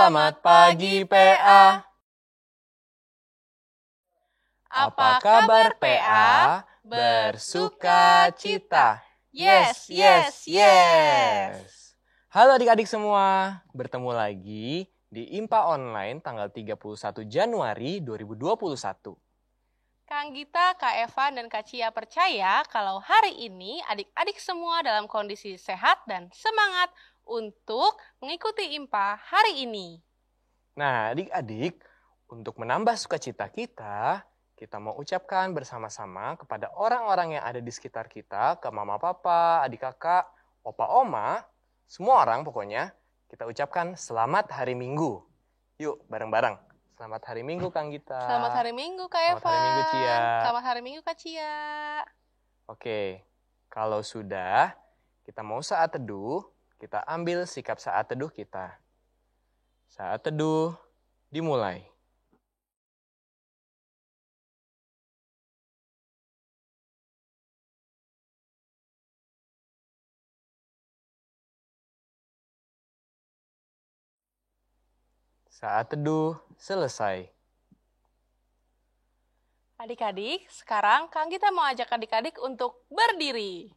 Selamat pagi PA. Apa kabar PA? Bersuka cita. Yes, yes, yes. Halo adik-adik semua, bertemu lagi di IMPA Online tanggal 31 Januari 2021. Kang Gita, Kak Evan, dan Kak Cia percaya kalau hari ini adik-adik semua dalam kondisi sehat dan semangat untuk mengikuti IMPA hari ini. Nah adik-adik, untuk menambah sukacita kita mau ucapkan bersama-sama kepada orang-orang yang ada di sekitar kita, ke mama papa, adik kakak, opa oma, semua orang pokoknya, kita ucapkan selamat hari Minggu. Yuk bareng-bareng. Selamat hari Minggu Kang Gita. Selamat hari Minggu Kak Evan. Selamat hari Minggu Cia. Selamat hari Minggu Kak Cia. Oke, kalau sudah, kita mau saat teduh, kita ambil sikap saat teduh kita. Saat teduh, dimulai. Saat teduh, selesai. Adik-adik, sekarang Kang Gita mau ajak adik-adik untuk berdiri.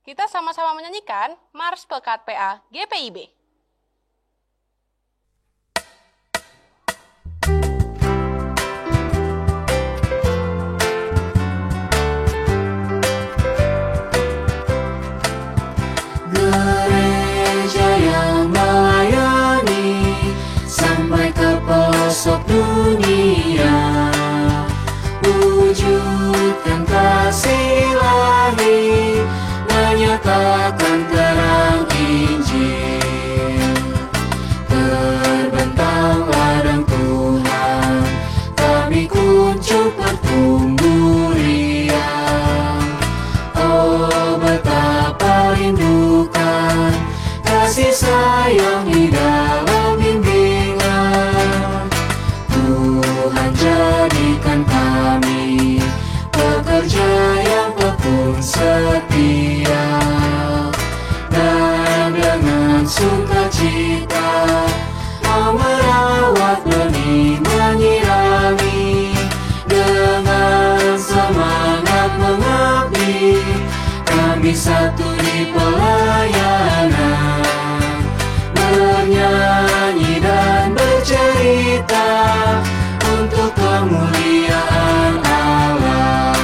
Kita sama-sama menyanyikan Mars Pekat PA GPIB. Gereja yang melayani sampai ke pelosok dunia, wujudkan kasih ilahi, menyatakan terang Injil. Terbentang ladang Tuhan, kami kuncup bertumbuh riang. Oh betapa rindukan kasih sayang di dalam bimbingan. Tuhan jadikan kami pekerja yang tekun setia, dan dengan sukacita mau merawat benih menyirami, dengan semangat mengabdi kami satu di pelayanan, bernyanyi dan bercerita untuk kemuliaan Allah.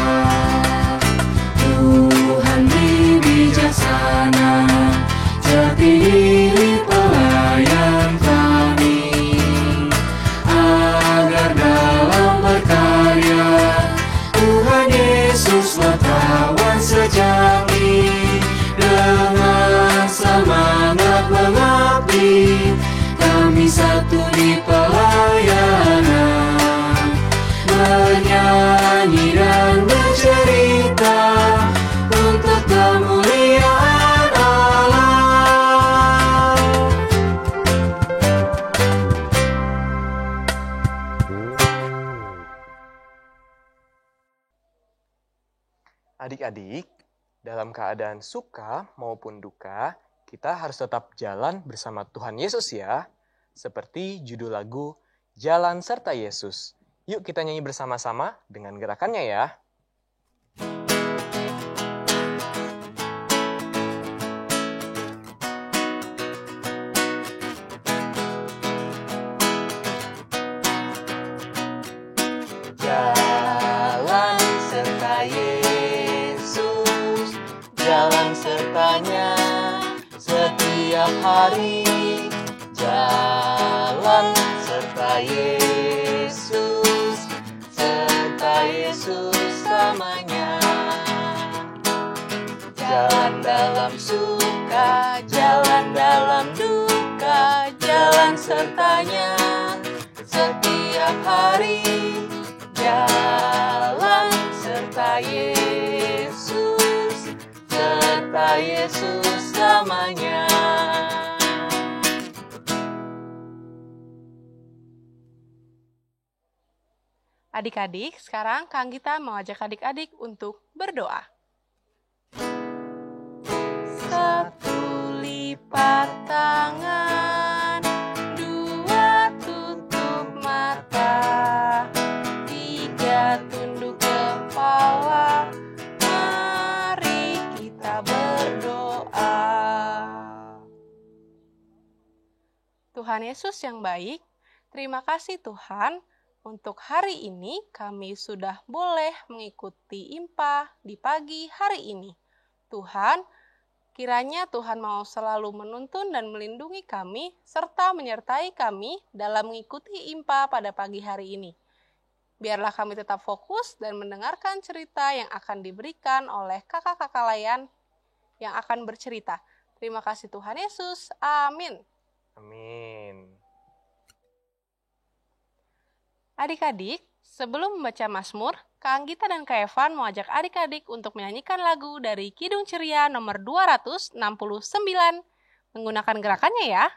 Tuhan beri bijaksana, jati diri pelayan kami, agar dalam berkarya Tuhan Yesus wartawan sejati, dengan semangat mengabdi kami satu di pelayanan, bernyanyi dan bercerita untuk kemuliaan Allah. Adik-adik, dalam keadaan suka maupun duka, kita harus tetap jalan bersama Tuhan Yesus ya. Seperti judul lagu Jalan Serta Yesus. Yuk kita nyanyi bersama-sama dengan gerakannya ya. Jalan serta Yesus, jalan sertanya setiap hari. Jalan serta Yesus, serta Yesus selamanya. Jalan dalam suka, jalan dalam duka, jalan sertanya setiap hari. Jalan serta Yesus, serta Yesus selamanya. Adik-adik, sekarang Kang Gita mau ajak adik-adik untuk berdoa. Satu lipat tangan, dua tutup mata, tiga tunduk kepala. Mari kita berdoa. Tuhan Yesus yang baik, terima kasih Tuhan. Untuk hari ini kami sudah boleh mengikuti IMPA di pagi hari ini. Tuhan, kiranya Tuhan mau selalu menuntun dan melindungi kami, serta menyertai kami dalam mengikuti IMPA pada pagi hari ini. Biarlah kami tetap fokus dan mendengarkan cerita yang akan diberikan oleh kakak-kakak layan yang akan bercerita. Terima kasih Tuhan Yesus. Amin. Amin. Adik-adik, sebelum membaca Mazmur, Kak Anggita dan Kak Evan mau ajak adik-adik untuk menyanyikan lagu dari Kidung Ceria nomor 269. Menggunakan gerakannya ya.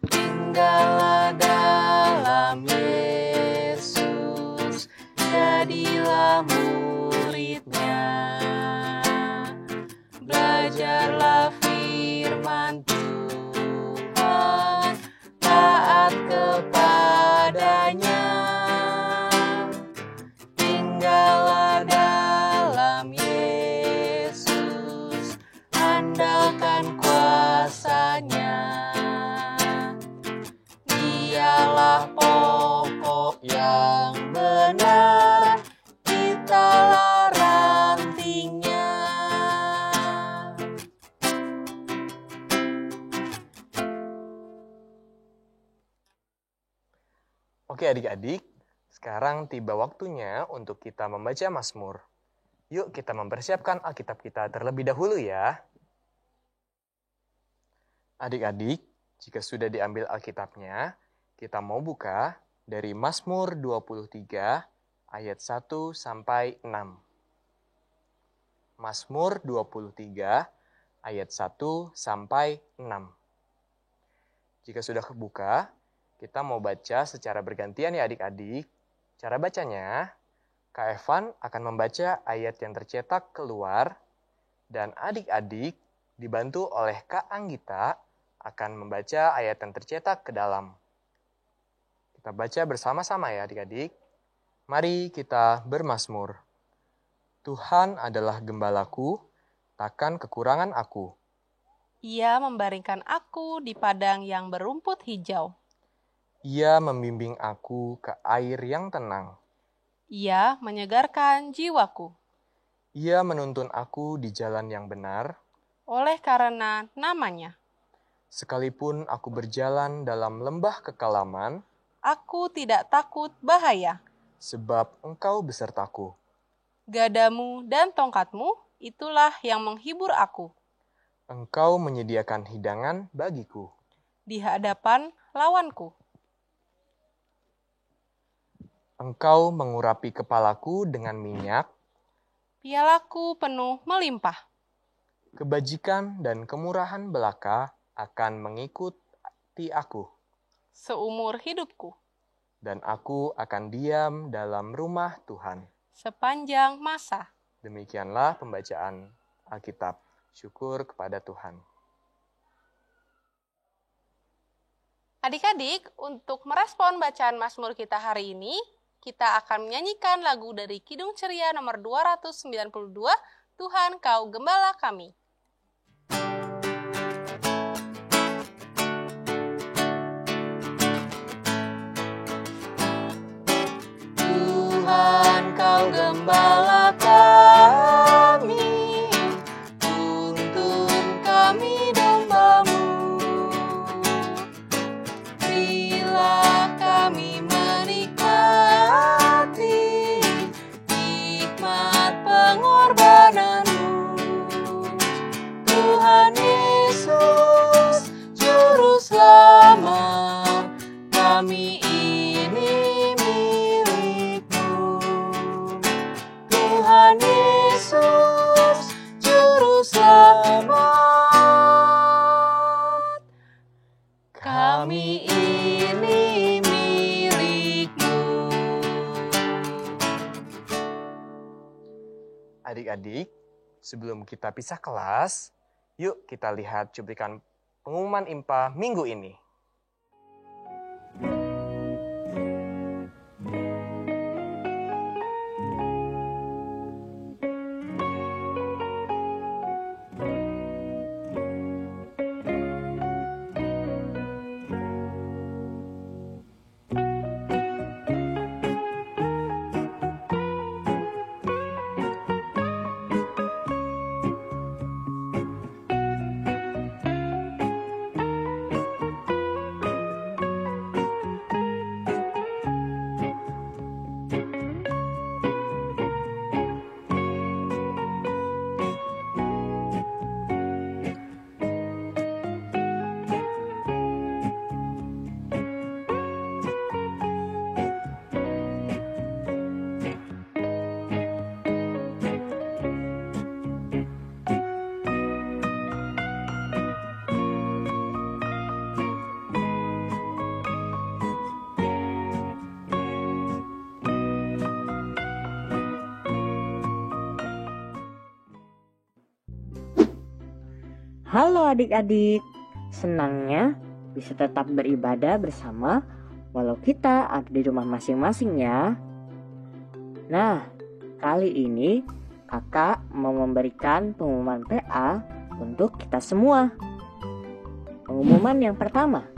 Tinggallah dalam Yesus, jadilah muridnya, belajarlah firman Tuhan, taat kepadanya. Tinggallah dalam Yesus, andalkan kuasa-Nya. Dialah pokok yang benar, kitalah rantingnya. Oke adik-adik, sekarang tiba waktunya untuk kita membaca Mazmur. Yuk kita mempersiapkan Alkitab kita terlebih dahulu ya. Adik-adik, jika sudah diambil Alkitabnya, kita mau buka dari Mazmur 23 ayat 1 sampai 6. Mazmur 23 ayat 1 sampai 6. Jika sudah kebuka, kita mau baca secara bergantian ya adik-adik. Cara bacanya, Kak Evan akan membaca ayat yang tercetak keluar, dan adik-adik dibantu oleh Kak Anggita akan membaca ayat yang tercetak ke dalam. Kita baca bersama-sama ya adik-adik. Mari kita bermazmur. Tuhan adalah gembalaku, takkan kekurangan aku. Ia membaringkan aku di padang yang berumput hijau. Ia membimbing aku ke air yang tenang. Ia menyegarkan jiwaku. Ia menuntun aku di jalan yang benar. Oleh karena nama-Nya, Sekalipun aku berjalan dalam lembah kekelaman, aku tidak takut bahaya. sebab Engkau besertaku. Gadamu dan tongkat-Mu, itulah yang menghibur aku. Engkau menyediakan hidangan bagiku. Di hadapan lawanku, Engkau mengurapi kepalaku dengan minyak. pialaku penuh melimpah. Kebajikan dan kemurahan belaka akan mengikuti aku, Seumur hidupku, dan aku akan diam dalam rumah Tuhan. sepanjang masa. Demikianlah pembacaan Alkitab. Syukur kepada Tuhan. Adik-adik, untuk merespon bacaan Mazmur kita hari ini, kita akan menyanyikan lagu dari Kidung Ceria nomor 292, Tuhan Kau Gembala Kami. Tuhan Kau Gembala kami, tuntun kami domba-Mu. Bila kami menikmati nikmat pengorbanan-Mu, kami ini milik-Mu. Adik-adik, sebelum kita pisah kelas, yuk kita lihat cuplikan pengumuman IMPA minggu ini. Halo adik-adik, senangnya bisa tetap beribadah bersama walau kita ada di rumah masing-masing ya. Nah, kali ini kakak mau memberikan pengumuman PA untuk kita semua. Pengumuman yang pertama,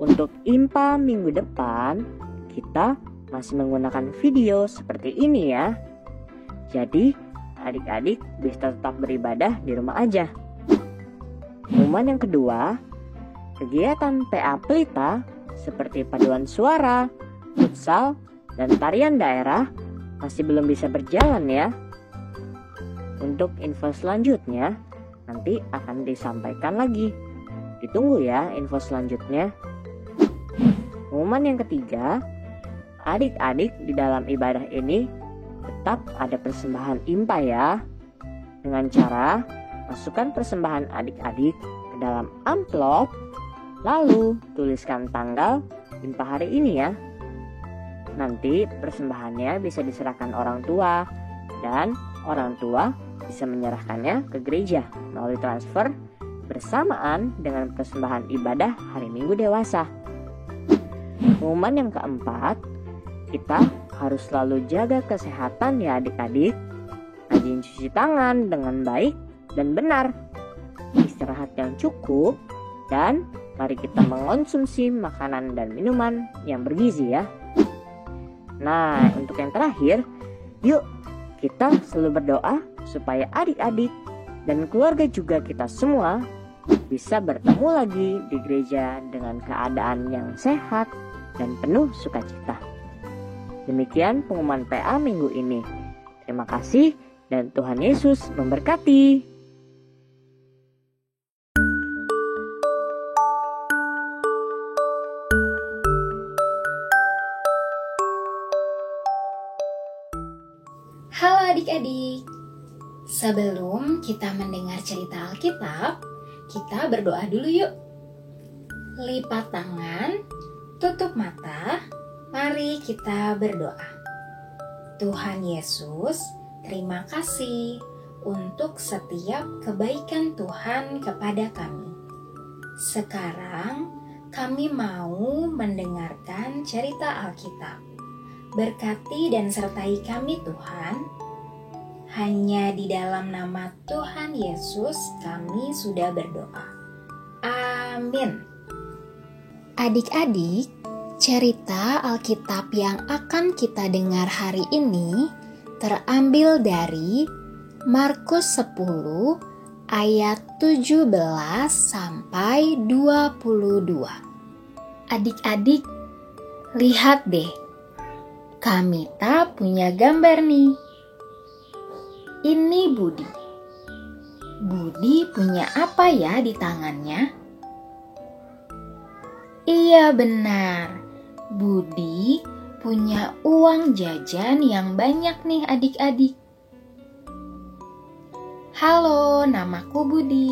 untuk IMPA minggu depan kita masih menggunakan video seperti ini ya. Jadi adik-adik bisa tetap beribadah di rumah aja. Pengumuman yang kedua, kegiatan PA Pelita seperti paduan suara, futsal, dan tarian daerah masih belum bisa berjalan ya. Untuk info selanjutnya nanti akan disampaikan lagi. Ditunggu ya info selanjutnya. Pengumuman yang ketiga, adik-adik di dalam ibadah ini tetap ada persembahan IMPA ya. Dengan cara masukkan persembahan adik-adik ke dalam amplop, lalu tuliskan tanggal IMPA hari ini ya. Nanti persembahannya bisa diserahkan orang tua, dan orang tua bisa menyerahkannya ke gereja melalui transfer bersamaan dengan persembahan ibadah hari Minggu dewasa. Pengumuman yang keempat, kita harus selalu jaga kesehatan ya adik-adik. Rajin cuci tangan dengan baik dan benar, istirahat yang cukup, dan mari kita mengonsumsi makanan dan minuman yang bergizi ya. Nah, untuk yang terakhir, yuk kita selalu berdoa supaya adik-adik dan keluarga juga kita semua bisa bertemu lagi di gereja dengan keadaan yang sehat dan penuh sukacita. Demikian pengumuman PA minggu ini. Terima kasih dan Tuhan Yesus memberkati. Halo adik-adik, sebelum kita mendengar cerita Alkitab, kita berdoa dulu yuk. Lipat tangan, tutup mata, mari kita berdoa. Tuhan Yesus, terima kasih untuk setiap kebaikan Tuhan kepada kami. Sekarang kami mau mendengarkan cerita Alkitab. Berkati dan sertai kami Tuhan. Hanya di dalam nama Tuhan Yesus kami sudah berdoa. Amin. Adik-adik, cerita Alkitab yang akan kita dengar hari ini terambil dari Markus 10 ayat 17 sampai 22. Adik-adik, lihat deh. Kamita punya gambar nih. Ini Budi. Budi punya apa ya di tangannya? Iya benar. Budi punya uang jajan yang banyak nih adik-adik. Halo, namaku Budi.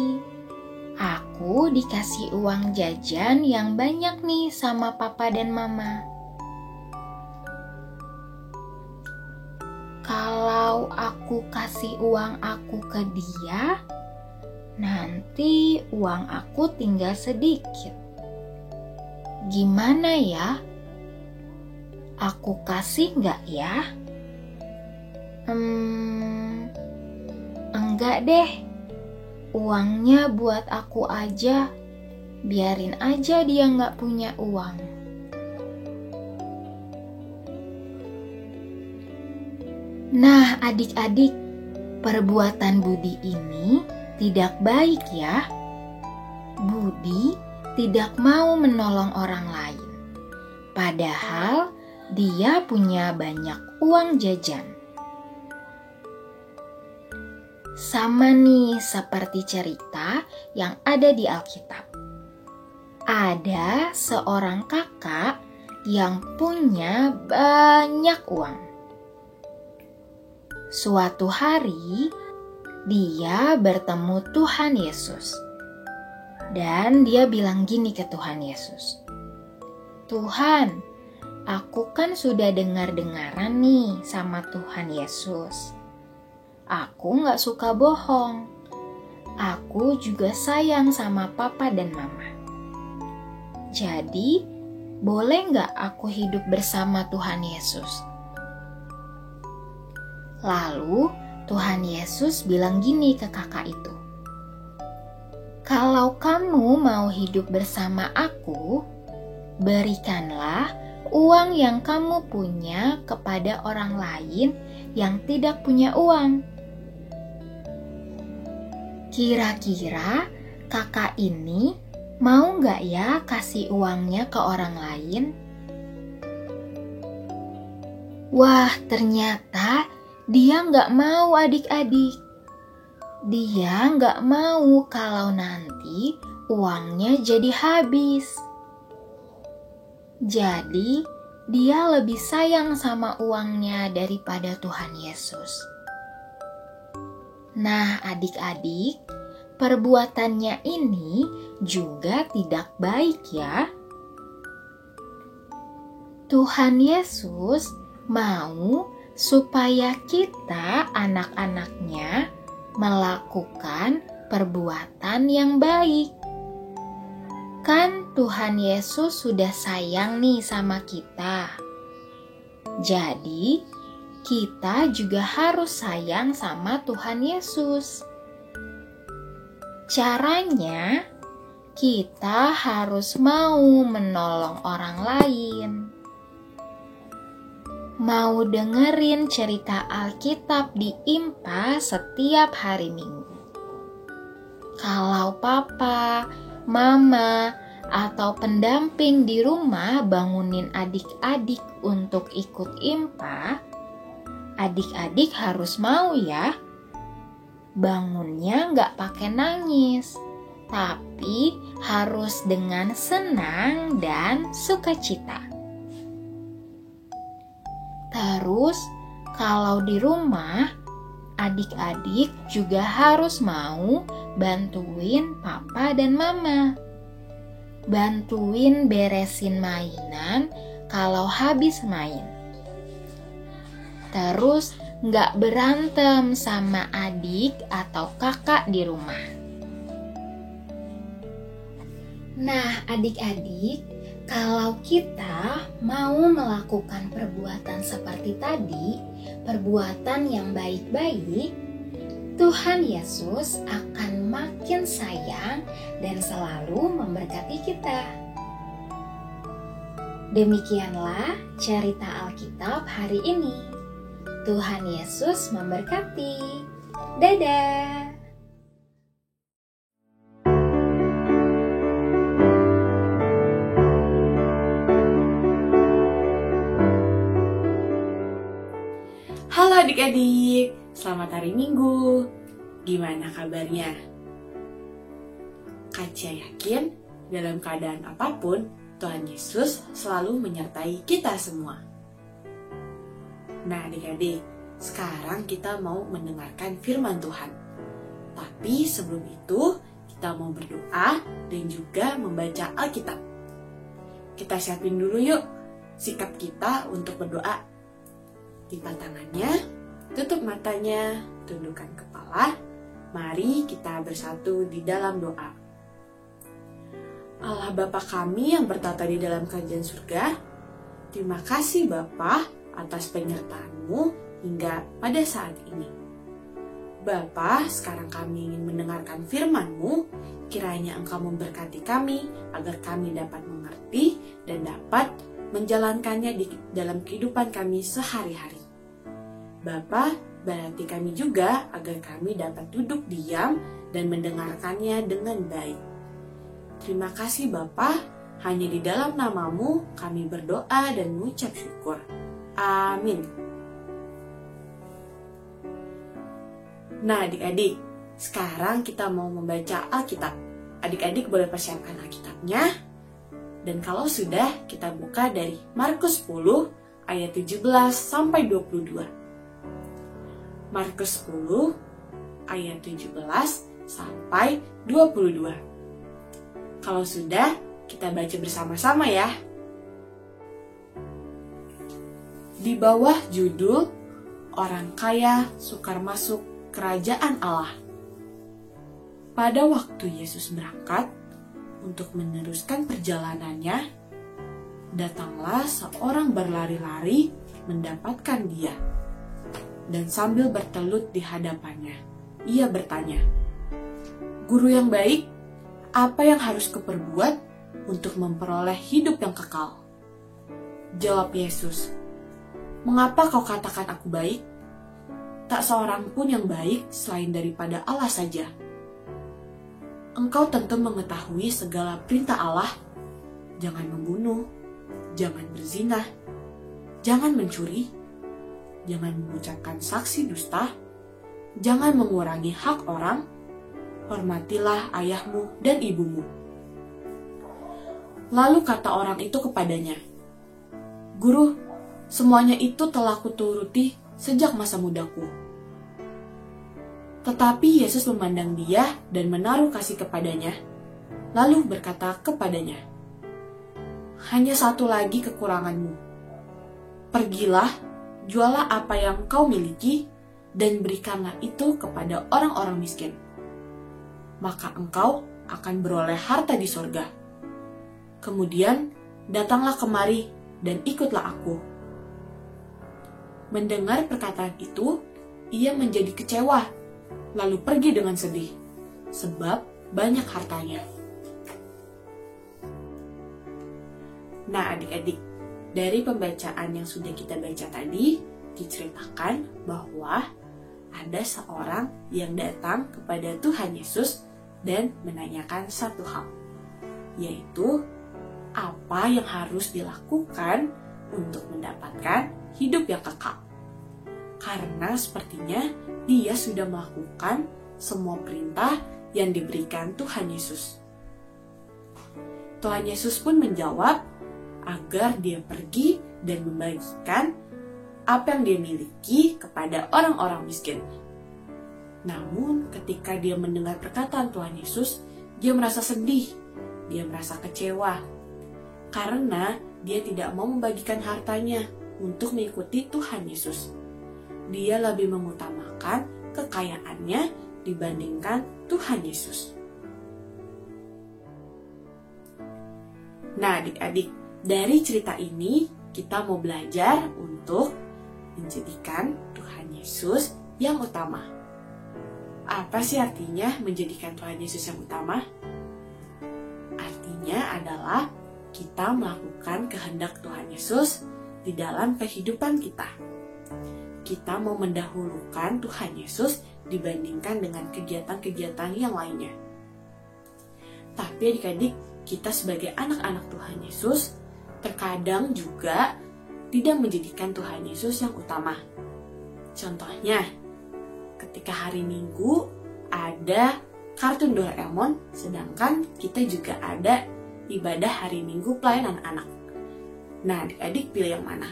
Aku aku dikasih uang jajan yang banyak nih sama papa dan mama. Kalau aku kasih uang aku ke dia, nanti uang aku tinggal sedikit. Gimana ya? Aku kasih nggak ya? Enggak deh. Uangnya buat aku aja. Biarin aja dia nggak punya uang. Nah, adik-adik, perbuatan Budi ini tidak baik ya. Budi tidak mau menolong orang lain. Padahal dia punya banyak uang jajan. Sama nih seperti cerita yang ada di Alkitab. Ada seorang kakak yang punya banyak uang. Suatu hari, dia bertemu Tuhan Yesus. Dan dia bilang gini ke Tuhan Yesus, "Tuhan, aku kan sudah dengar-dengaran nih sama Tuhan Yesus. Aku gak suka bohong. Aku juga sayang sama papa dan mama. Jadi, boleh gak aku hidup bersama Tuhan Yesus?" Lalu, Tuhan Yesus bilang gini ke kakak itu, "Kalau kamu mau hidup bersama aku, berikanlah uang yang kamu punya kepada orang lain yang tidak punya uang." Kira-kira kakak ini mau nggak ya kasih uangnya ke orang lain? Wah, ternyata dia nggak mau adik-adik. Dia nggak mau kalau nanti uangnya jadi habis. Jadi, dia lebih sayang sama uangnya daripada Tuhan Yesus. Nah, adik-adik, perbuatannya ini juga tidak baik ya. Tuhan Yesus mau supaya kita anak-anaknya melakukan perbuatan yang baik. Kan Tuhan Yesus sudah sayang nih sama kita. Jadi, kita juga harus sayang sama Tuhan Yesus. Caranya, kita harus mau menolong orang lain. Mau dengerin cerita Alkitab di IMPA setiap hari Minggu. Kalau papa, mama, atau pendamping di rumah bangunin adik-adik untuk ikut IMPA, adik-adik harus mau ya. Bangunnya nggak pakai nangis, tapi harus dengan senang dan sukacita. Terus, kalau di rumah, adik-adik juga harus mau bantuin papa dan mama. Bantuin beresin mainan kalau habis main. Terus, nggak berantem sama adik atau kakak di rumah. Nah, adik-adik, kalau kita mau melakukan perbuatan seperti tadi, perbuatan yang baik-baik, Tuhan Yesus akan makin sayang dan selalu memberkati kita. Demikianlah cerita Alkitab hari ini. Tuhan Yesus memberkati. Dadah! Halo adik-adik, selamat hari Minggu. Gimana kabarnya? Kacia yakin dalam keadaan apapun, Tuhan Yesus selalu menyertai kita semua. Nah adik-adik, sekarang kita mau mendengarkan firman Tuhan. Tapi sebelum itu, kita mau berdoa dan juga membaca Alkitab. Kita siapin dulu yuk sikap kita untuk berdoa. Lipat tangannya, tutup matanya, tundukkan kepala. Mari kita bersatu di dalam doa. Allah Bapa kami yang bertata di dalam kerajaan surga, terima kasih Bapa atas penyertaan-Mu hingga pada saat ini. Bapa, sekarang kami ingin mendengarkan firman-Mu, kiranya Engkau memberkati kami agar kami dapat mengerti dan dapat menjalankannya di dalam kehidupan kami sehari-hari. Bapa, berarti kami juga agar kami dapat duduk diam dan mendengarkannya dengan baik. Terima kasih Bapa, hanya di dalam nama-Mu kami berdoa dan mengucap syukur. Amin. Nah adik-adik, sekarang kita mau membaca Alkitab. Adik-adik boleh persiapkan Alkitabnya. Dan kalau sudah, kita buka dari Markus 10 ayat 17 sampai 22. Markus 10 ayat 17 sampai 22. Kalau sudah, kita baca bersama-sama ya. Di bawah judul Orang Kaya Sukar Masuk Kerajaan Allah. Pada waktu Yesus berangkat untuk meneruskan perjalanannya, datanglah seorang berlari-lari mendapatkan dia. Dan sambil bertelut di hadapannya, ia bertanya, "Guru yang baik, apa yang harus kuperbuat untuk memperoleh hidup yang kekal?" Jawab Yesus, "Mengapa kau katakan aku baik? Tak seorang pun yang baik selain daripada Allah saja. Engkau tentu mengetahui segala perintah Allah. Jangan membunuh, jangan berzina, jangan mencuri, jangan mengucapkan saksi dusta, jangan mengurangi hak orang, hormatilah ayahmu dan ibumu." Lalu kata orang itu kepadanya, "Guru, semuanya itu telah kuturuti sejak masa mudaku." Tetapi Yesus memandang dia dan menaruh kasih kepadanya, lalu berkata kepadanya, "Hanya satu lagi kekuranganmu. Pergilah, jualah apa yang kau miliki, dan berikanlah itu kepada orang-orang miskin. Maka engkau akan beroleh harta di sorga. Kemudian datanglah kemari dan ikutlah aku." Mendengar perkataan itu, ia menjadi kecewa, lalu pergi dengan sedih, sebab banyak hartanya. Nah adik-adik, dari pembacaan yang sudah kita baca tadi, diceritakan bahwa ada seorang yang datang kepada Tuhan Yesus dan menanyakan satu hal, yaitu apa yang harus dilakukan untuk mendapatkan hidup yang kekal. Karena sepertinya dia sudah melakukan semua perintah yang diberikan Tuhan Yesus. Tuhan Yesus pun menjawab agar dia pergi dan membagikan apa yang dia miliki kepada orang-orang miskin. Namun ketika dia mendengar perkataan Tuhan Yesus, dia merasa sedih, dia merasa kecewa, karena dia tidak mau membagikan hartanya untuk mengikuti Tuhan Yesus. Dia lebih mengutamakan kekayaannya dibandingkan Tuhan Yesus. Nah adik-adik, dari cerita ini kita mau belajar untuk menjadikan Tuhan Yesus yang utama. Apa sih artinya menjadikan Tuhan Yesus yang utama? Artinya adalah kita melakukan kehendak Tuhan Yesus di dalam kehidupan kita. Kita mau mendahulukan Tuhan Yesus dibandingkan dengan kegiatan-kegiatan yang lainnya. Tapi adik-adik, kita sebagai anak-anak Tuhan Yesus terkadang juga tidak menjadikan Tuhan Yesus yang utama. Contohnya, ketika hari Minggu ada kartun Doraemon, sedangkan kita juga ada ibadah hari Minggu pelayanan anak. Nah, adik-adik pilih yang mana?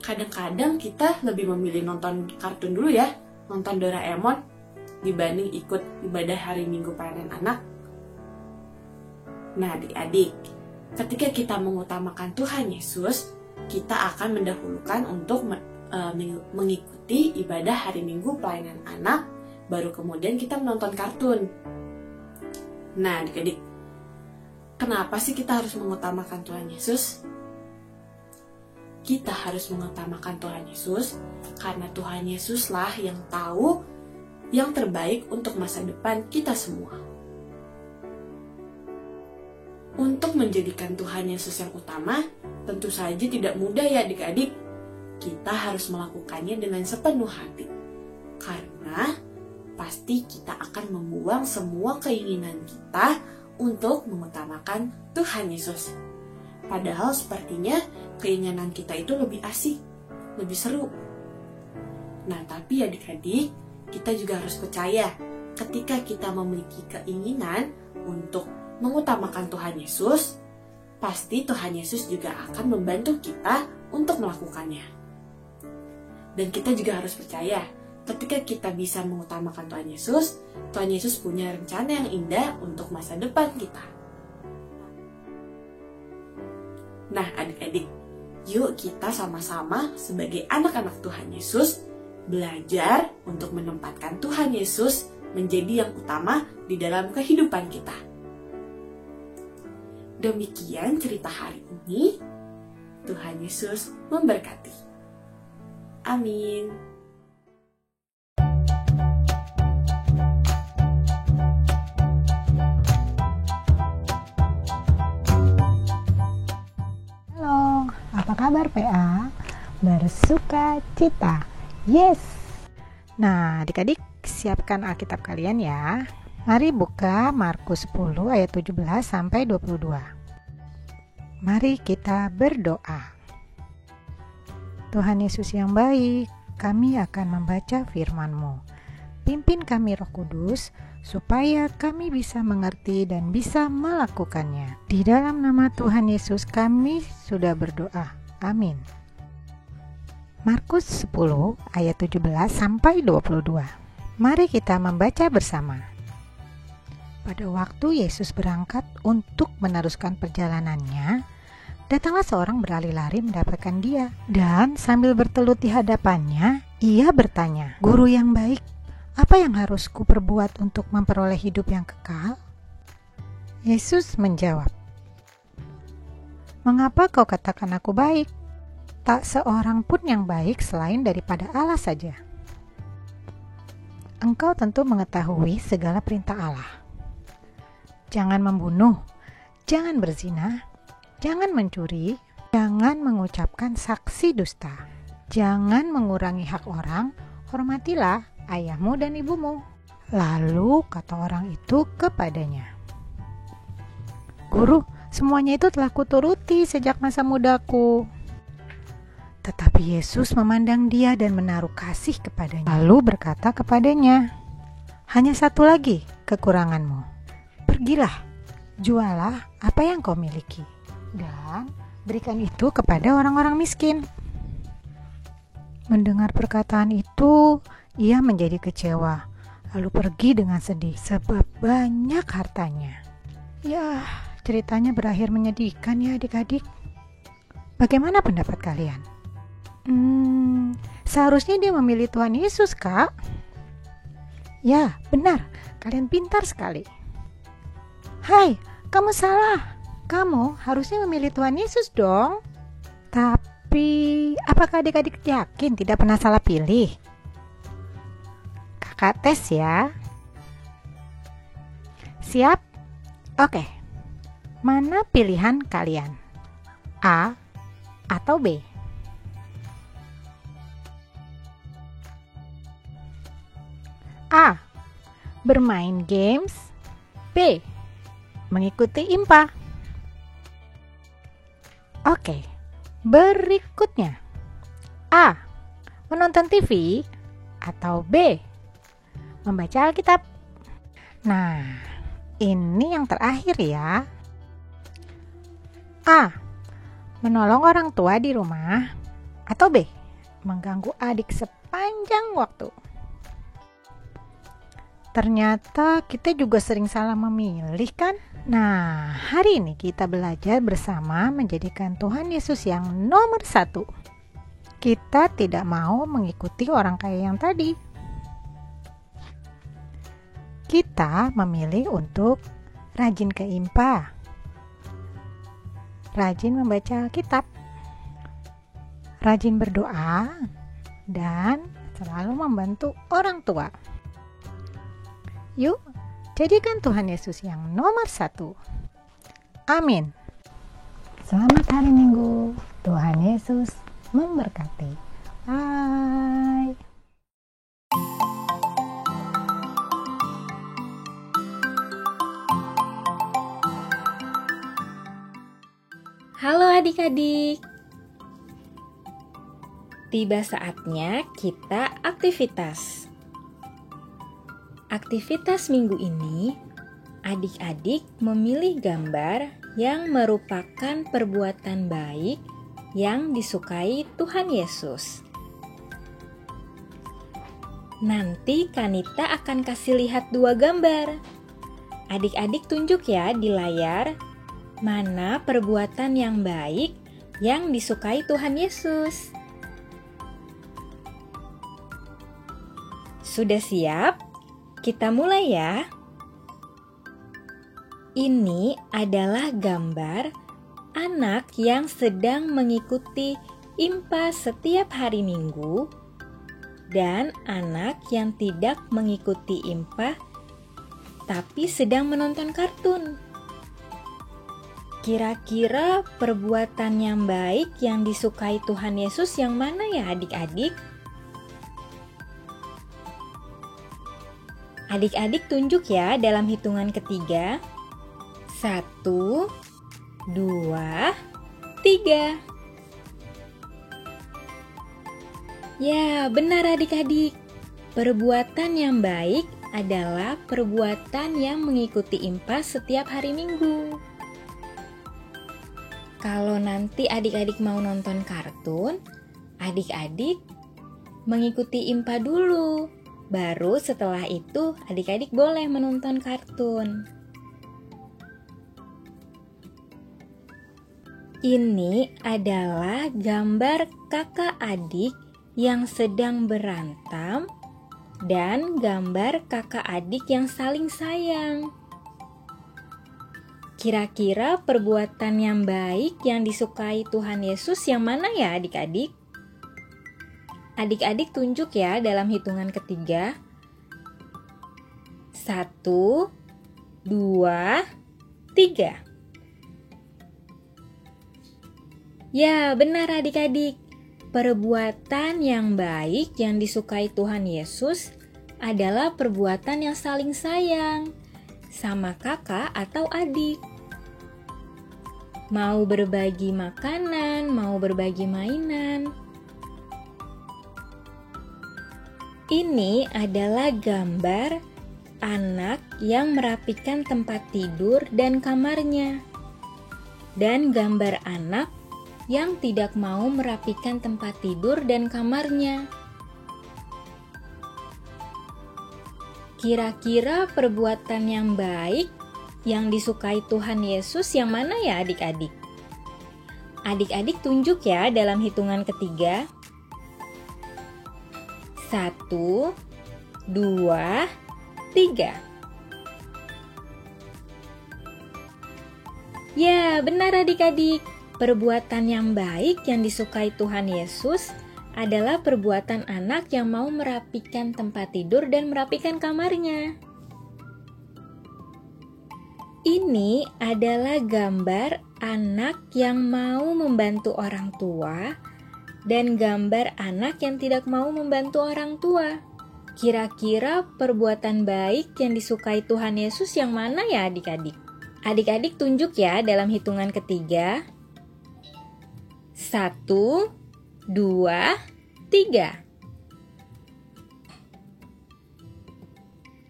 Kadang-kadang kita lebih memilih nonton kartun dulu ya, nonton Doraemon. dibanding ikut ibadah hari Minggu pelayanan anak? Nah, adik-adik, ketika kita mengutamakan Tuhan Yesus, kita akan mendahulukan untuk mengikuti ibadah hari Minggu pelayanan anak, baru kemudian kita menonton kartun. Nah, adik-adik, kenapa sih kita harus mengutamakan Tuhan Yesus? Kita harus mengutamakan Tuhan Yesus karena Tuhan Yesuslah yang tahu yang terbaik untuk masa depan kita semua. Untuk menjadikan Tuhan Yesus yang utama, tentu saja tidak mudah ya adik-adik. Kita harus melakukannya dengan sepenuh hati. Karena pasti kita akan membuang semua keinginan kita untuk mengutamakan Tuhan Yesus. Padahal sepertinya keinginan kita itu lebih asik, lebih seru. Nah, tapi adik-adik, kita juga harus percaya ketika kita memiliki keinginan untuk mengutamakan Tuhan Yesus, pasti Tuhan Yesus juga akan membantu kita untuk melakukannya. Dan kita juga harus percaya ketika kita bisa mengutamakan Tuhan Yesus punya rencana yang indah untuk masa depan kita. Nah, adik-adik, yuk kita sama-sama sebagai anak-anak Tuhan Yesus belajar untuk menempatkan Tuhan Yesus menjadi yang utama di dalam kehidupan kita. Demikian cerita hari ini. Tuhan Yesus memberkati. Amin. Apa kabar PA? Bersuka cita. Yes. Nah, adik-adik siapkan Alkitab kalian ya. Mari buka Markus 10 ayat 17 sampai 22. Mari kita berdoa. Tuhan Yesus yang baik, kami akan membaca firman-Mu. Pimpin kami Roh Kudus, supaya kami bisa mengerti dan bisa melakukannya. Di dalam nama Tuhan Yesus kami sudah berdoa. Amin. Markus 10 ayat 17 sampai 22. Mari kita membaca bersama. Pada waktu Yesus berangkat untuk meneruskan perjalanannya, datanglah seorang berlari-lari mendapatkan dia, dan sambil bertelut di hadapannya, ia bertanya, "Guru yang baik, apa yang harus kuperbuat untuk memperoleh hidup yang kekal?" Yesus menjawab, "Mengapa kau katakan aku baik? Tak seorang pun yang baik selain daripada Allah saja. Engkau tentu mengetahui segala perintah Allah. Jangan membunuh, jangan berzina, jangan mencuri, jangan mengucapkan saksi dusta, jangan mengurangi hak orang, hormatilah ayahmu dan ibumu." Lalu kata orang itu kepadanya, "Guru, semuanya itu telah kuturuti sejak masa mudaku." Tetapi Yesus memandang dia dan menaruh kasih kepadanya. Lalu berkata kepadanya, "Hanya satu lagi kekuranganmu. Pergilah, jualah apa yang kau miliki, dan berikan itu kepada orang-orang miskin." Mendengar perkataan itu, ia menjadi kecewa, lalu pergi dengan sedih sebab banyak hartanya. Ya, ceritanya berakhir menyedihkan ya adik-adik. Bagaimana pendapat kalian? Seharusnya dia memilih Tuhan Yesus, Kak. Ya, benar. Kalian pintar sekali. Hai, kamu salah. Kamu harusnya memilih Tuhan Yesus dong. Tapi, apakah adik-adik yakin tidak pernah salah pilih? Kakak tes ya. Siap? Oke. Mana pilihan kalian? A atau B? A. Bermain games. B. Mengikuti IMPA. Oke, berikutnya. A. Menonton TV. Atau B. Membaca Alkitab. Nah, ini yang terakhir ya. A. Menolong orang tua di rumah. Atau B. Mengganggu adik sepanjang waktu. Ternyata kita juga sering salah memilih kan? Nah, hari ini kita belajar bersama menjadikan Tuhan Yesus yang nomor 1. Kita tidak mau mengikuti orang kaya yang tadi. Kita memilih untuk rajin ke IMPA, rajin membaca Alkitab, rajin berdoa, dan selalu membantu orang tua. Yuk, jadikan Tuhan Yesus yang nomor 1. Amin. Selamat hari Minggu. Tuhan Yesus memberkati. Bye. Halo adik-adik. Tiba saatnya kita aktivitas. Aktivitas minggu ini, adik-adik memilih gambar yang merupakan perbuatan baik yang disukai Tuhan Yesus. Nanti Kanita akan kasih lihat 2 gambar. Adik-adik tunjuk ya di layar mana perbuatan yang baik yang disukai Tuhan Yesus. Sudah siap? Kita mulai ya. Ini adalah gambar anak yang sedang mengikuti IMPA setiap hari Minggu dan anak yang tidak mengikuti IMPA tapi sedang menonton kartun. Kira-kira perbuatan yang baik yang disukai Tuhan Yesus yang mana ya adik-adik? Adik-adik tunjuk ya dalam hitungan ketiga. 1, 2, 3. Ya, benar adik-adik. Perbuatan yang baik adalah perbuatan yang mengikuti IMPA setiap hari Minggu. Kalau nanti adik-adik mau nonton kartun, adik-adik mengikuti IMPA dulu. Baru setelah itu adik-adik boleh menonton kartun. Ini adalah gambar kakak adik yang sedang berantem dan gambar kakak adik yang saling sayang. Kira-kira perbuatan yang baik yang disukai Tuhan Yesus yang mana ya adik-adik? Adik-adik tunjuk ya dalam hitungan ketiga. 1, 2, 3. Ya, benar adik-adik. Perbuatan yang baik yang disukai Tuhan Yesus adalah perbuatan yang saling sayang sama kakak atau adik. Mau berbagi makanan, mau berbagi mainan. Ini adalah gambar anak yang merapikan tempat tidur dan kamarnya. Dan gambar anak yang tidak mau merapikan tempat tidur dan kamarnya. Kira-kira perbuatan yang baik yang disukai Tuhan Yesus yang mana ya adik-adik? Adik-adik tunjuk ya dalam hitungan ketiga. 1, 2, 3. Ya, benar adik-adik. Perbuatan yang baik yang disukai Tuhan Yesus adalah perbuatan anak yang mau merapikan tempat tidur dan merapikan kamarnya. Ini adalah gambar anak yang mau membantu orang tua dan gambar anak yang tidak mau membantu orang tua. Kira-kira perbuatan baik yang disukai Tuhan Yesus yang mana ya adik-adik? Adik-adik tunjuk ya dalam hitungan ketiga. 1, 2, 3.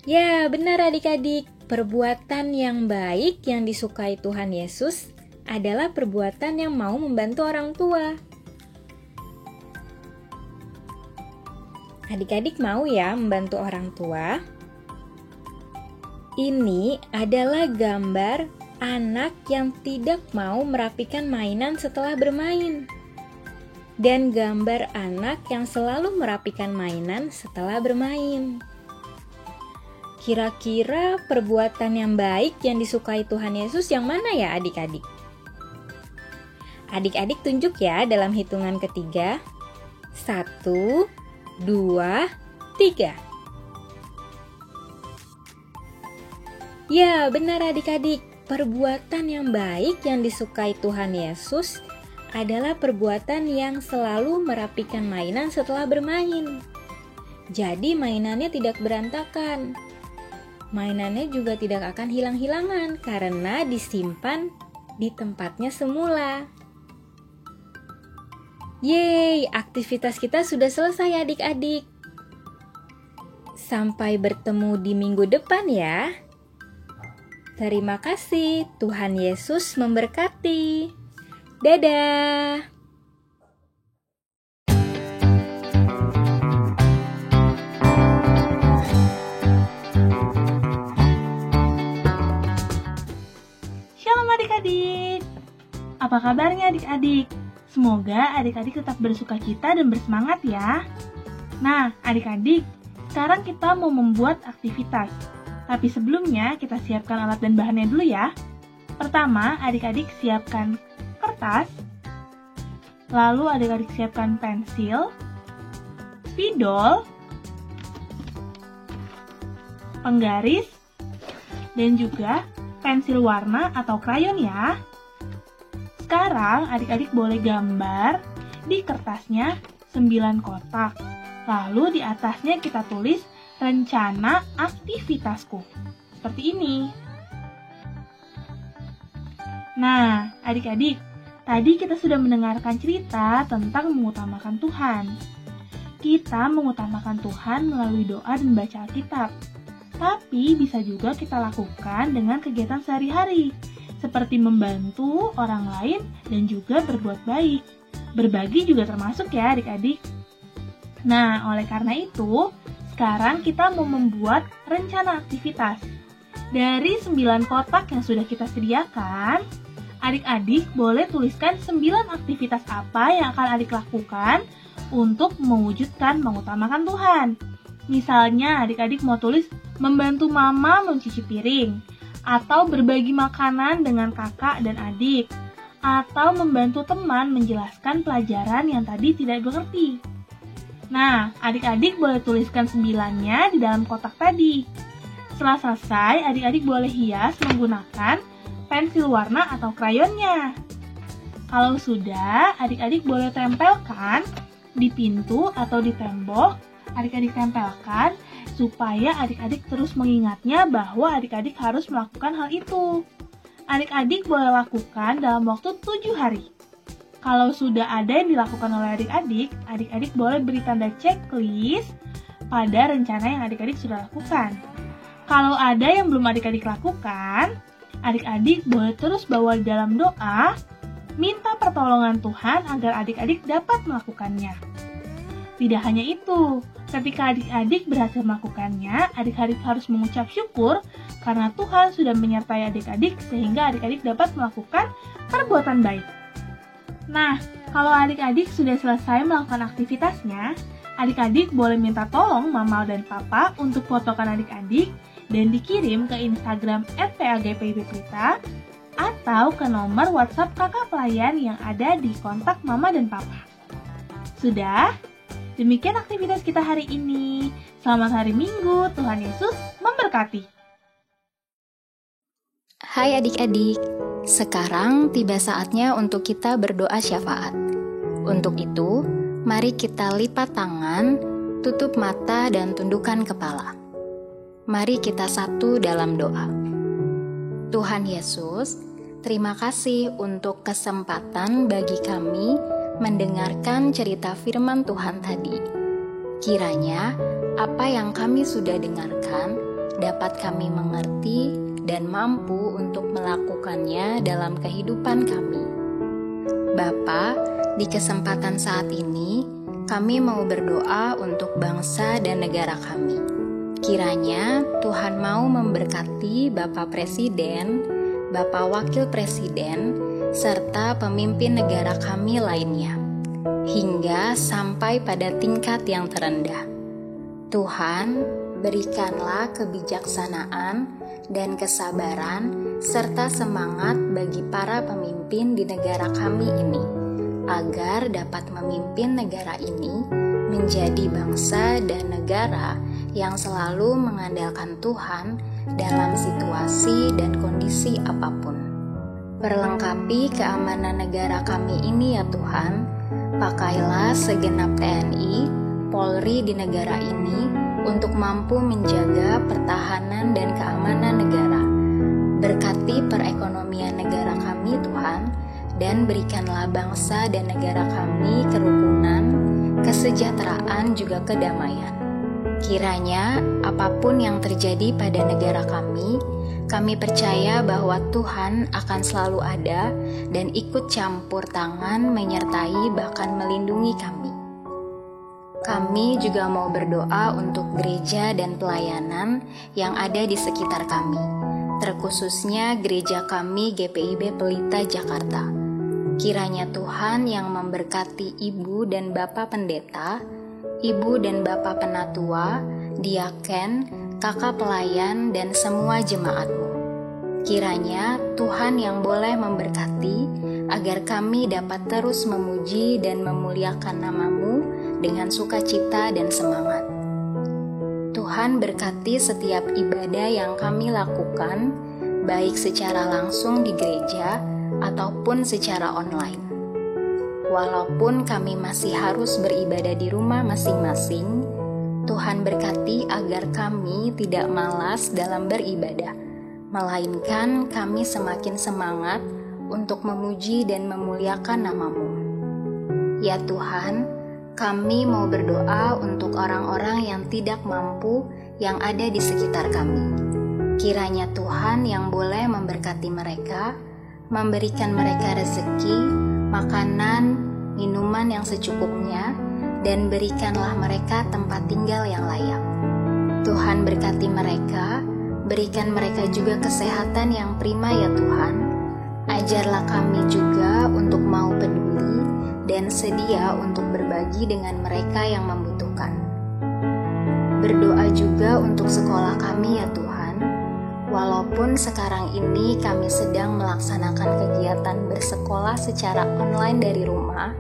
Ya, benar adik-adik. Perbuatan yang baik yang disukai Tuhan Yesus adalah perbuatan yang mau membantu orang tua. Adik-adik mau ya membantu orang tua? Ini adalah gambar anak yang tidak mau merapikan mainan setelah bermain. Dan gambar anak yang selalu merapikan mainan setelah bermain. Kira-kira perbuatan yang baik yang disukai Tuhan Yesus yang mana ya adik-adik? Adik-adik tunjuk ya dalam hitungan ketiga. 1, 2, 3. Ya, benar adik-adik. Perbuatan yang baik yang disukai Tuhan Yesus adalah perbuatan yang selalu merapikan mainan setelah bermain. Jadi mainannya tidak berantakan. Mainannya juga tidak akan hilang-hilangan karena disimpan di tempatnya semula. Yeay, aktivitas kita sudah selesai adik-adik. Sampai bertemu di minggu depan ya. Terima kasih, Tuhan Yesus memberkati. Dadah! Shalom adik-adik! Apa kabarnya adik-adik? Semoga adik-adik tetap bersukacita dan bersemangat ya. Nah, adik-adik, sekarang kita mau membuat aktivitas. Tapi sebelumnya kita siapkan alat dan bahannya dulu ya. Pertama, adik-adik siapkan kertas, lalu adik-adik siapkan pensil, spidol, penggaris, dan juga pensil warna atau krayon ya. Sekarang adik-adik boleh gambar di kertasnya 9 kotak. Lalu di atasnya kita tulis rencana aktivitasku. Seperti ini. Nah, adik-adik, tadi kita sudah mendengarkan cerita tentang mengutamakan Tuhan. Kita mengutamakan Tuhan melalui doa dan baca Alkitab. Tapi bisa juga kita lakukan dengan kegiatan sehari-hari, seperti membantu orang lain dan juga berbuat baik. Berbagi juga termasuk ya adik-adik. Nah, oleh karena itu, sekarang kita mau membuat rencana aktivitas. Dari 9 kotak yang sudah kita sediakan, adik-adik boleh tuliskan 9 aktivitas apa yang akan adik lakukan untuk mewujudkan mengutamakan Tuhan. Misalnya adik-adik mau tulis membantu mama mencuci piring, atau berbagi makanan dengan kakak dan adik, atau membantu teman menjelaskan pelajaran yang tadi tidak mengerti. Nah, adik-adik boleh tuliskan 9-nya di dalam kotak tadi. Setelah selesai, adik-adik boleh hias menggunakan pensil warna atau krayonnya. Kalau sudah, adik-adik boleh tempelkan di pintu atau di tembok. Adik-adik tempelkan supaya adik-adik terus mengingatnya bahwa adik-adik harus melakukan hal itu. Adik-adik boleh lakukan dalam waktu 7 hari. Kalau sudah ada yang dilakukan oleh adik-adik, adik-adik boleh beri tanda checklist pada rencana yang adik-adik sudah lakukan. Kalau ada yang belum adik-adik lakukan, adik-adik boleh terus bawa di dalam doa, minta pertolongan Tuhan agar adik-adik dapat melakukannya. Tidak hanya itu, ketika adik-adik berhasil melakukannya, adik-adik harus mengucap syukur karena Tuhan sudah menyertai adik-adik sehingga adik-adik dapat melakukan perbuatan baik. Nah, kalau adik-adik sudah selesai melakukan aktivitasnya, adik-adik boleh minta tolong mama dan papa untuk fotokan adik-adik dan dikirim ke Instagram @pagpibplita atau ke nomor WhatsApp kakak pelayan yang ada di kontak mama dan papa. Sudah? Demikian aktivitas kita hari ini. Selamat hari Minggu, Tuhan Yesus memberkati. Hai adik-adik, sekarang tiba saatnya untuk kita berdoa syafaat. Untuk itu, mari kita lipat tangan, tutup mata dan tundukkan kepala. Mari kita satu dalam doa. Tuhan Yesus, terima kasih untuk kesempatan bagi kami mendengarkan cerita firman Tuhan tadi. Kiranya apa yang kami sudah dengarkan dapat kami mengerti dan mampu untuk melakukannya dalam kehidupan kami. Bapa, di kesempatan saat ini kami mau berdoa untuk bangsa dan negara kami. Kiranya Tuhan mau memberkati Bapak Presiden, Bapak Wakil Presiden, serta pemimpin negara kami lainnya, hingga sampai pada tingkat yang terendah. Tuhan, berikanlah kebijaksanaan dan kesabaran serta semangat bagi para pemimpin di negara kami ini, agar dapat memimpin negara ini menjadi bangsa dan negara yang selalu mengandalkan Tuhan dalam situasi dan kondisi apapun. Perlengkapi keamanan negara kami ini ya Tuhan, pakailah segenap TNI, Polri di negara ini untuk mampu menjaga pertahanan dan keamanan negara. Berkati perekonomian negara kami Tuhan, dan berikanlah bangsa dan negara kami kerukunan, kesejahteraan juga kedamaian. Kiranya apapun yang terjadi pada negara kami percaya bahwa Tuhan akan selalu ada dan ikut campur tangan menyertai bahkan melindungi kami. Kami juga mau berdoa untuk gereja dan pelayanan yang ada di sekitar kami, terkhususnya gereja kami GPIB Pelita Jakarta. Kiranya Tuhan yang memberkati Ibu dan Bapak Pendeta, Ibu dan Bapak Penatua, diaken, kakak pelayan, dan semua jemaat-Mu. Kiranya Tuhan yang boleh memberkati agar kami dapat terus memuji dan memuliakan nama-Mu dengan sukacita dan semangat. Tuhan berkati setiap ibadah yang kami lakukan, baik secara langsung di gereja ataupun secara online. Walaupun kami masih harus beribadah di rumah masing-masing, Tuhan berkati agar kami tidak malas dalam beribadah, melainkan kami semakin semangat untuk memuji dan memuliakan nama-Mu. Ya Tuhan, kami mau berdoa untuk orang-orang yang tidak mampu yang ada di sekitar kami. Kiranya Tuhan yang boleh memberkati mereka, memberikan mereka rezeki, makanan, minuman yang secukupnya, dan berikanlah mereka tempat tinggal yang layak. Tuhan berkati mereka, berikan mereka juga kesehatan yang prima ya Tuhan. Ajarlah kami juga untuk mau peduli dan sedia untuk berbagi dengan mereka yang membutuhkan. Berdoa juga untuk sekolah kami ya Tuhan. Walaupun sekarang ini kami sedang melaksanakan kegiatan bersekolah secara online dari rumah,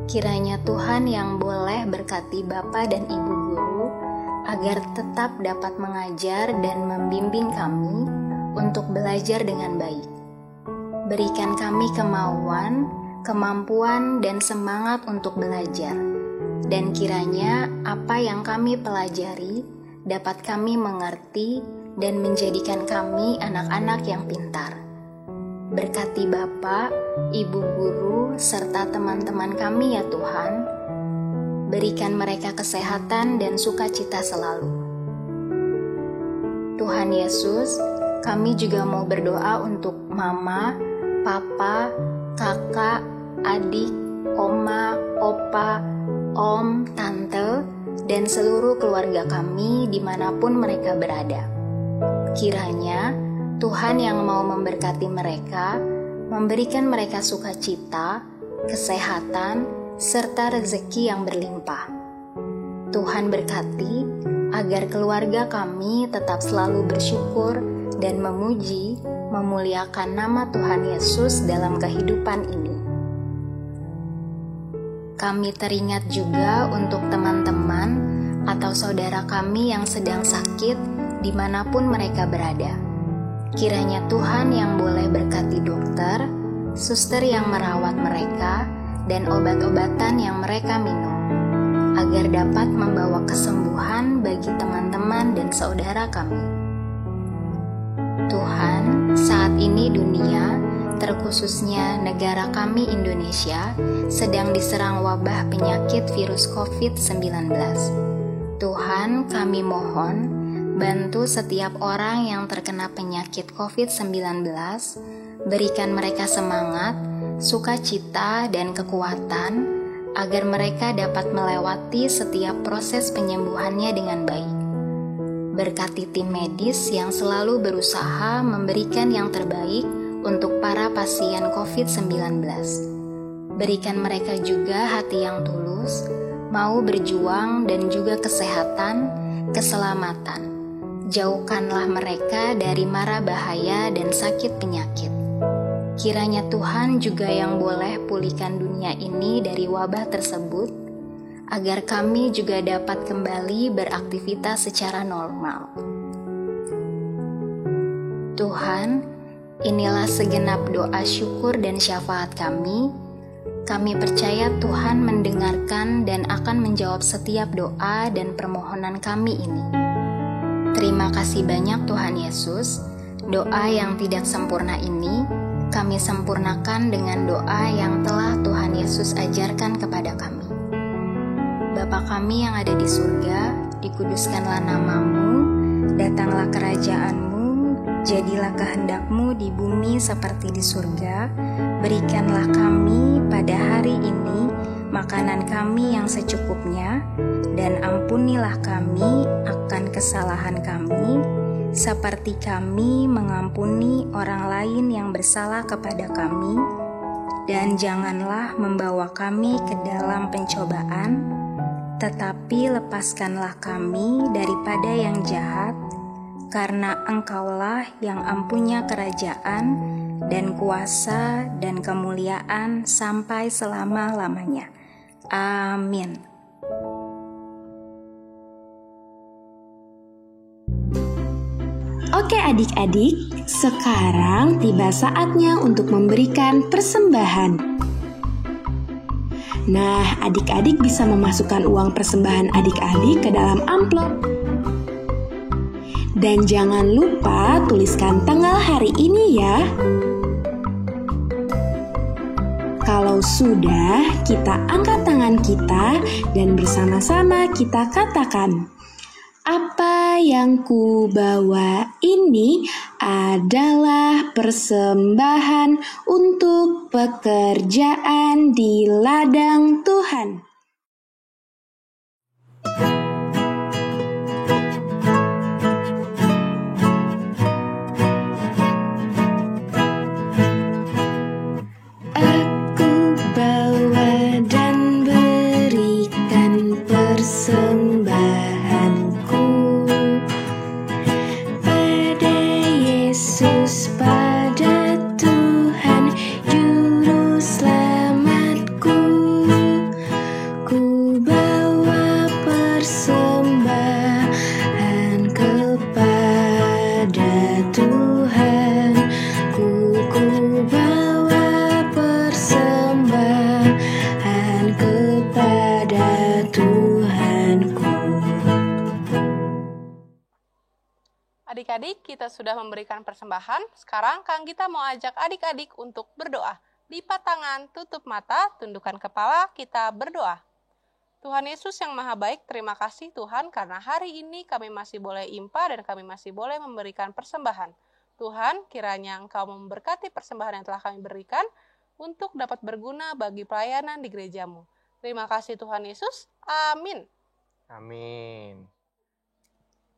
kiranya Tuhan yang boleh berkati Bapak dan Ibu guru agar tetap dapat mengajar dan membimbing kami untuk belajar dengan baik. Berikan kami kemauan, kemampuan, dan semangat untuk belajar. Dan kiranya apa yang kami pelajari dapat kami mengerti dan menjadikan kami anak-anak yang pintar. Berkati Bapak, Ibu guru, serta teman-teman kami ya Tuhan. Berikan mereka kesehatan dan sukacita selalu. Tuhan Yesus, kami juga mau berdoa untuk Mama, Papa, Kakak, adik, oma, opa, om, tante, dan seluruh keluarga kami dimanapun mereka berada. Kiranya Tuhan yang mau memberkati mereka, memberikan mereka sukacita, kesehatan, serta rezeki yang berlimpah. Tuhan berkati agar keluarga kami tetap selalu bersyukur dan memuji, memuliakan nama Tuhan Yesus dalam kehidupan ini. Kami teringat juga untuk teman-teman atau saudara kami yang sedang sakit dimanapun mereka berada. Kiranya Tuhan yang boleh berkati dokter, suster yang merawat mereka, dan obat-obatan yang mereka minum, agar dapat membawa kesembuhan bagi teman-teman dan saudara kami. Tuhan, saat ini dunia, terkhususnya negara kami Indonesia, sedang diserang wabah penyakit virus COVID-19. Tuhan, kami mohon, bantu setiap orang yang terkena penyakit COVID-19, berikan mereka semangat, sukacita, dan kekuatan, agar mereka dapat melewati setiap proses penyembuhannya dengan baik. Berkati tim medis yang selalu berusaha memberikan yang terbaik untuk para pasien COVID-19. Berikan mereka juga hati yang tulus, mau berjuang dan juga kesehatan, keselamatan. Jauhkanlah mereka dari mara bahaya dan sakit penyakit. Kiranya Tuhan juga yang boleh pulihkan dunia ini dari wabah tersebut, agar kami juga dapat kembali beraktivitas secara normal. Tuhan, inilah segenap doa syukur dan syafaat kami. Kami percaya Tuhan mendengarkan dan akan menjawab setiap doa dan permohonan kami ini. Terima kasih banyak Tuhan Yesus. Doa yang tidak sempurna ini kami sempurnakan dengan doa yang telah Tuhan Yesus ajarkan kepada kami. Bapa kami yang ada di surga, dikuduskanlah nama-Mu, datanglah kerajaan-Mu, jadilah kehendak-Mu di bumi seperti di surga. Berikanlah kami pada hari ini makanan kami yang secukupnya, dan ampunilah kami akan kesalahan kami, seperti kami mengampuni orang lain yang bersalah kepada kami, dan janganlah membawa kami ke dalam pencobaan, tetapi lepaskanlah kami daripada yang jahat, karena Engkaulah yang empunya kerajaan dan kuasa dan kemuliaan sampai selama-lamanya. Amin. Oke adik-adik, sekarang tiba saatnya untuk memberikan persembahan. Nah, adik-adik bisa memasukkan uang persembahan adik-adik ke dalam amplop. Dan jangan lupa tuliskan tanggal hari ini ya. Kalau sudah, kita angkat tangan kita dan bersama-sama kita katakan, apa yang ku bawa ini adalah persembahan untuk pekerjaan di ladang Tuhan. Aku bawa dan berikan persembahanku pada Yesus, pada Tuhan Juru Selamatku. Ku bawa persembahan kepada Tuhan. Ku bawa persembahan kepada Tuhanku. Adik-adik, kita sudah memberikan persembahan. Sekarang Kang Gita mau ajak adik-adik untuk berdoa. Lipat tangan, tutup mata, tundukkan kepala, kita berdoa. Tuhan Yesus yang Maha Baik, terima kasih Tuhan karena hari ini kami masih boleh impa dan kami masih boleh memberikan persembahan. Tuhan, kiranya Engkau memberkati persembahan yang telah kami berikan untuk dapat berguna bagi pelayanan di gereja-Mu. Terima kasih Tuhan Yesus. Amin. Amin.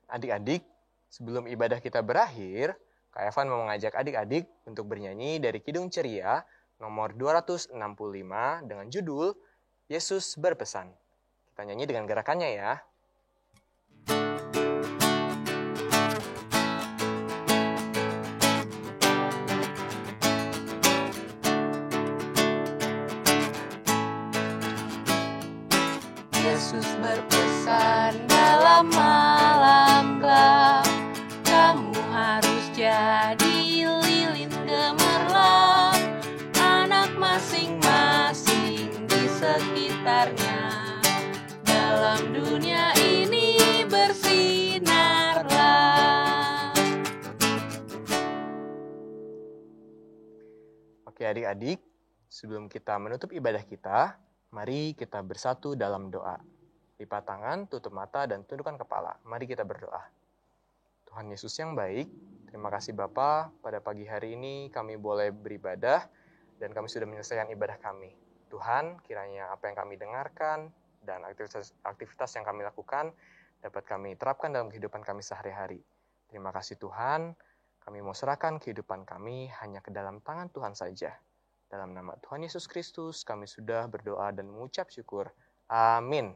Adik-adik, sebelum ibadah kita berakhir, Kak Evan mau mengajak adik-adik untuk bernyanyi dari Kidung Ceria nomor 265 dengan judul Yesus Berpesan. Kita nyanyi dengan gerakannya ya. Yesus berpesan dalam malam gelap, kamu harus jadi lilin gemerlap, anak masing-masing di sekitarnya. Dalam dunia ini bersinarlah. Oke adik-adik, sebelum kita menutup ibadah kita, mari kita bersatu dalam doa. Lipat tangan, tutup mata, dan tundukkan kepala. Mari kita berdoa. Tuhan Yesus yang baik, terima kasih Bapa, pada pagi hari ini kami boleh beribadah, dan kami sudah menyelesaikan ibadah kami. Tuhan, kiranya apa yang kami dengarkan, dan aktivitas yang kami lakukan, dapat kami terapkan dalam kehidupan kami sehari-hari. Terima kasih Tuhan, kami mau serahkan kehidupan kami hanya ke dalam tangan Tuhan saja. Dalam nama Tuhan Yesus Kristus, kami sudah berdoa dan mengucap syukur. Amin.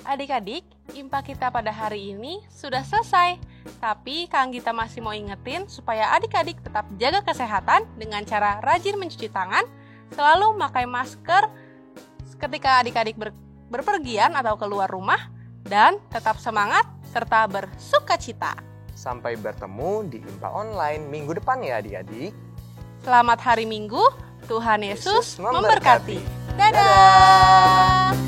Adik-adik, IMPA kita pada hari ini sudah selesai. Tapi Kang Gita masih mau ingetin supaya adik-adik tetap jaga kesehatan dengan cara rajin mencuci tangan, selalu memakai masker ketika adik-adik berpergian atau keluar rumah, dan tetap semangat serta bersukacita. Sampai bertemu di IMPA Online minggu depan ya adik-adik. Selamat hari Minggu, Tuhan Yesus memberkati. Dadah!